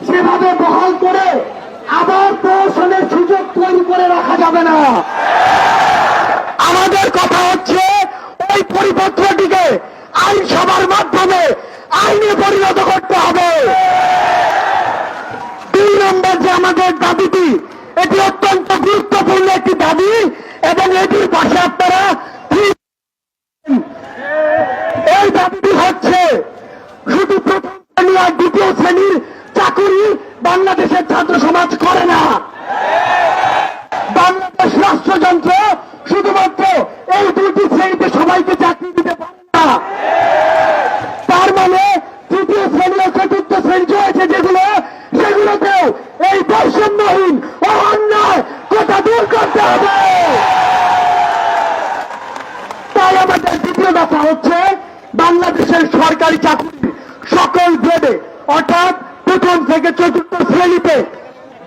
সেভাবে বহাল করে আবার প্রহসনের সুযোগ তৈরি করে রাখা যাবে না। আমাদের কথা হচ্ছে ওই পরিপত্রটিকে আইনসভার মাধ্যমে আইনে পরিণত করতে হবে। 2 নম্বর যে আমাদের দাবিটি, এটি অত্যন্ত গুরুত্বপূর্ণ একটি দাবি এবং এটির পাশে আপনারা এই দাবিটি হচ্ছে শুধু প্রথম শ্রেণী আর দ্বিতীয় শ্রেণীর চাকুরি বাংলাদেশের ছাত্র সমাজ করে না। বাংলাদেশ রাষ্ট্রযন্ত্র শুধুমাত্র এই 2টি শ্রেণীতে সবাইকে চাকরি দিতে পারে না। তার মানে তৃতীয় শ্রেণী ও চতুর্থ শ্রেণী রয়েছে যেগুলো, সেগুলোতেও এই বৈষম্যহীন ও অন্যায় কথা দূর করতে হবে। তাই আমাদের দ্বিতীয় দফা হচ্ছে বাংলাদেশের সরকারি চাকরি সকল গ্রেডে অর্থাৎ প্রথম থেকে চতুর্থ শ্রেণীতে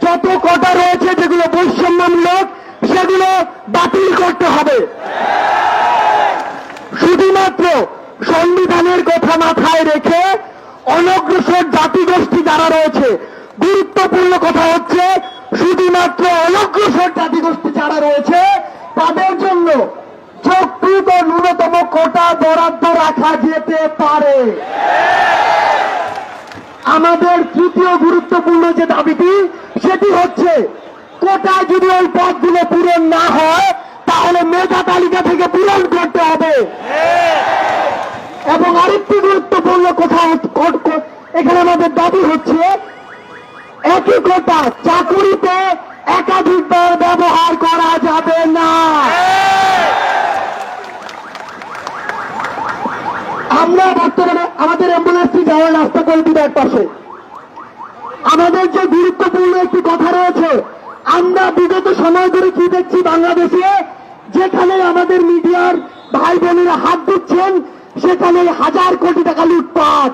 যত কটা রয়েছে যেগুলো বৈষম্যমূলক সেগুলো বাতিল করতে হবে। শুধুমাত্র সংবিধানের কথা মাথায় রেখে অনগ্রসর জাতিগোষ্ঠী যারা রয়েছে, গুরুত্বপূর্ণ কথা হচ্ছে শুধুমাত্র অনগ্রসর জাতিগোষ্ঠী যারা রয়েছে তাদের জন্য যৌক্তিক ও ন্যূনতম কোটা বরাদ্দ রাখা যেতে পারে। আমাদের তৃতীয় গুরুত্বপূর্ণ যে দাবিটি সেটি হচ্ছে কোটায় যদি ওই পদগুলো পূরণ না হয় তাহলে মেধা তালিকা থেকে পূরণ করতে হবে। এবং আরেকটি গুরুত্বপূর্ণ কথা এখানে আমাদের দাবি হচ্ছে একই কোটা চাকুরিতে একাধিকবার ব্যবহার করা যাবে না। আমরা বর্তমানে আমাদের অ্যাম্বুলেন্সটি যাওয়ার রাস্তা করে দিবে এক পাশে। আমাদের যে গুরুত্বপূর্ণ একটি কথা রয়েছে, আমরা বিগত সময় ধরে কি দেখছি বাংলাদেশে, যেখানে আমাদের মিডিয়ার ভাই বোনেরা হাত দিচ্ছেন সেখানে 1000 কোটি টাকা লুটপাট।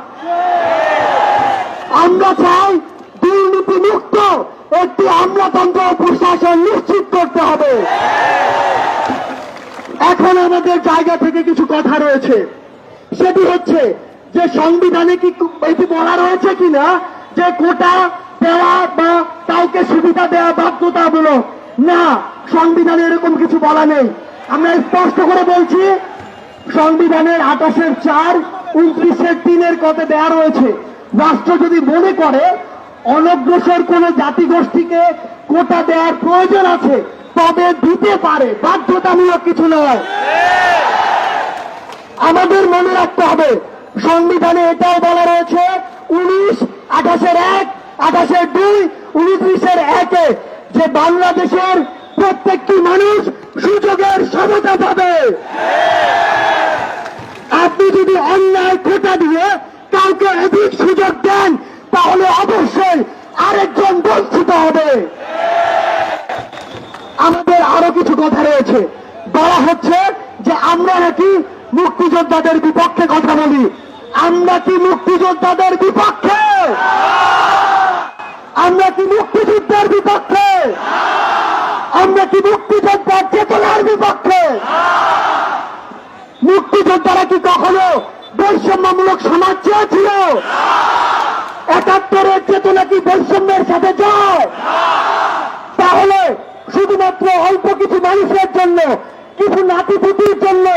আমরা চাই দুর্নীতি মুক্ত একটি আমলাতন্ত্র প্রশাসন নিশ্চিত করতে হবে। এখন আমাদের জায়গা থেকে কিছু কথা রয়েছে, সেটি হচ্ছে যে সংবিধানে কি এটি বলা রয়েছে কিনা যে কোটা দেওয়া বা কাউকে সুবিধা দেওয়া বাধ্যতামূলক না, সংবিধানে এরকম কিছু বলা নেই। আমরা স্পষ্ট করে বলছি সংবিধানের 28-4, 29-3 কতে দেওয়া রয়েছে রাষ্ট্র যদি মনে করে অনগ্রসর কোন জাতিগোষ্ঠীকে কোটা দেওয়ার প্রয়োজন আছে তবে দিতে পারে, বাধ্যতামূলক কিছু নয়। আমাদের মনে রাখতে হবে সংবিধানে এটাও বলা রয়েছে 19, 28-1, 28-2, 29-1 যে বাংলাদেশের প্রত্যেকটি মানুষ সুযোগের সমতা পাবে। আপনি যদি অন্যায় কোটা দিয়ে কাউকে অধিক সুযোগ দেন তাহলে অবশ্যই আরেকজন বঞ্চিত হবে। আমাদের আরো কিছু কথা রয়েছে, বলা হচ্ছে যে আমরা নাকি মুক্তিযোদ্ধাদের বিপক্ষে কথা বলি। আমরা কি মুক্তিযোদ্ধাদের বিপক্ষে? আমরা কি মুক্তিযুদ্ধের বিপক্ষে? আমরা কি মুক্তিযোদ্ধার চেতনার বিপক্ষে? মুক্তিযোদ্ধারা কি কখনো বৈষম্যমূলক সমাজ চেয়েছিল? 71-এর চেতনা কি বৈষম্যের সাথে যায়? তাহলে শুধুমাত্র অল্প কিছু মানুষের জন্য, কিছু নাতিপুতির জন্য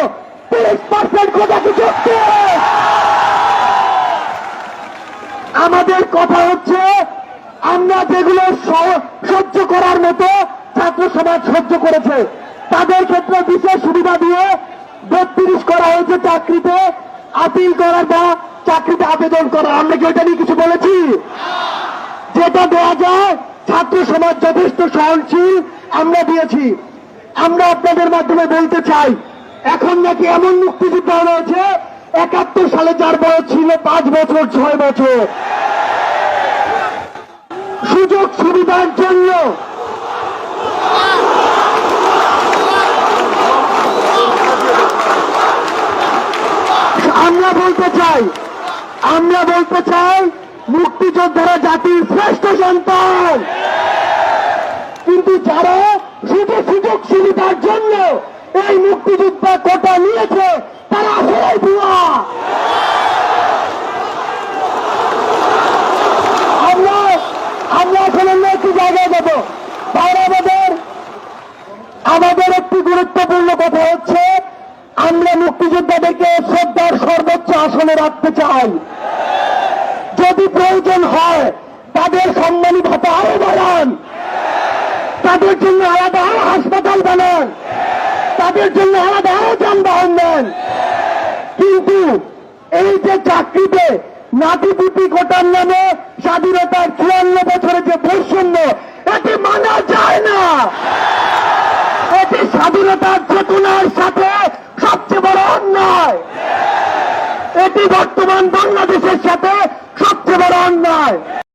30% কোটা কি চলছে? আমাদের কথা হচ্ছে আমরা যেগুলো সহ্য করার মতো ছাত্র সমাজ সহ্য করেছে তাদের ক্ষেত্রে বিশেষ সুবিধা দিয়ে 32 করা হয়েছে চাকরিতে আপিল করার বা চাকরিতে আবেদন করা। আমরা কি ওইটা নিয়ে কিছু বলেছি? যেটা দেওয়া যায় ছাত্র সমাজ যথেষ্ট সহনশীল আমরা দিয়েছি। আমরা আপনাদের মাধ্যমে বলতে চাই এখন নাকি এমন মুক্তিযুদ্ধ রয়েছে 71 সালে যার বয়স ছিল 5 বছর 6 বছর। সুযোগ সুবিধার জন্য আমরা বলতে চাই মুক্তিযোদ্ধারা জাতির শ্রেষ্ঠ সন্তান, কিন্তু যারা সুযোগ সুবিধার জন্য এই মুক্তিযোদ্ধা কোটা নিয়েছে তারা আসলে ভুয়া। রাখতে চাই। যদি প্রয়োজন হয় তাদের সম্মানী ভাতা আরো বাড়ান, তাদের জন্য আলাদা আরো হাসপাতাল বানান, তাদের জন্য আলাদা আরো যানবাহন নেন। কিন্তু এই যে চাকরিতে নাতিপুতি কোটার নামে স্বাধীনতার 54 বছরের যে বৈষম্য, এটি মানা যায় না। এটি স্বাধীনতার চেতনার সাথে সবচেয়ে বড় অন্যায়। এটি বর্তমান বাংলাদেশের সাথে সবচেয়ে বড় অন্যায়।